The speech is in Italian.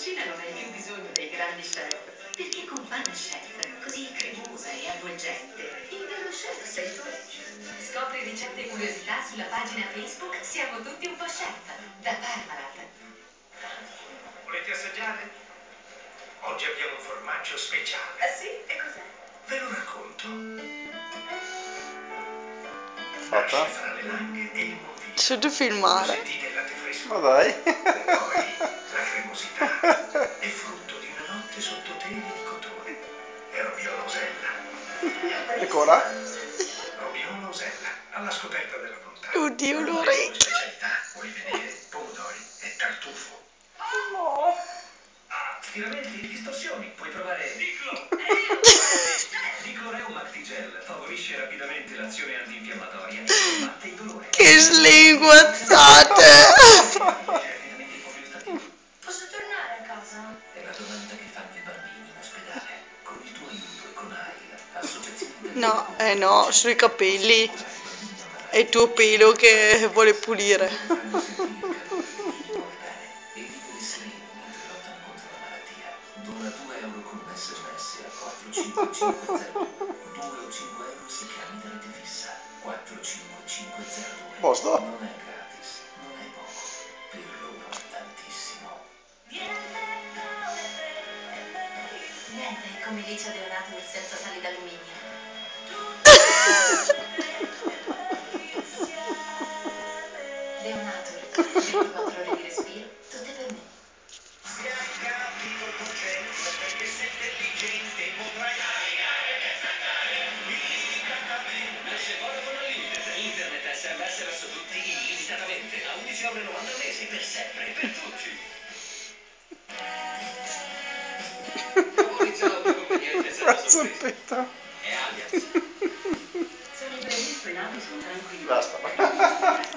cucina non hai più bisogno dei grandi chef, perché con PanChef, così cremosa e avvolgente, il vero chef sei tu. Scopri ricette e curiosità sulla pagina Facebook Siamo tutti un po' chef, da Parmalat. Volete assaggiare? Oggi abbiamo un formaggio speciale. Ah sì? E cos'è? Ve lo racconto. Fatta? Nasce fra le langhe e il Monvino. C'è da filmare. Sentite il latte fresco. Ma dai. E poi la cremosità è frutto di una notte sotto tele di cotone. E Robiola Osella. Ancora? Robiola Osella, alla scoperta della bontà. Oddio, Una delle sue l'orecchio. specialità, vuoi vedere? Pomodori e tartufo. No. Stiramenti e distorsioni, puoi provare Diclo! Diclo Reumac Gel favorisce rapidamente l'azione antinfiammatoria e combatte il dolore. Che slinguazzate. Posso tornare a casa? È la domanda che fanno i bambini in ospedale. Con il tuo aiuto e con AIL, associazione No, no, sui capelli. È il tuo pelo che vuole pulire. fanno sentire il calore di chi ti vuole bene e vivere sereno mentre lottano contro la malattia. Dona 2 euro con un SMS a 45502. 2 o 5 euro se chiami da rete fissa. 45502. Posto? Non è gratis, non è poco. Per loro è tantissimo. Niente, come dice Leonato senza sali d'alluminio. Leonato, 24 ore di respiro, tutte per me. Se hai capito il concetto, perché sei intelligente, potrai illimitatamente. Se Vodafone Unlimited, internet e SMS verso tutti illimitatamente a 11,90 € al mese, per sempre, per tutti. Ora ciao, più conveniente, senza sorprese. Aspetta. E Allianz. Sono i brevi sfrenati, sono tranquilli. Basta.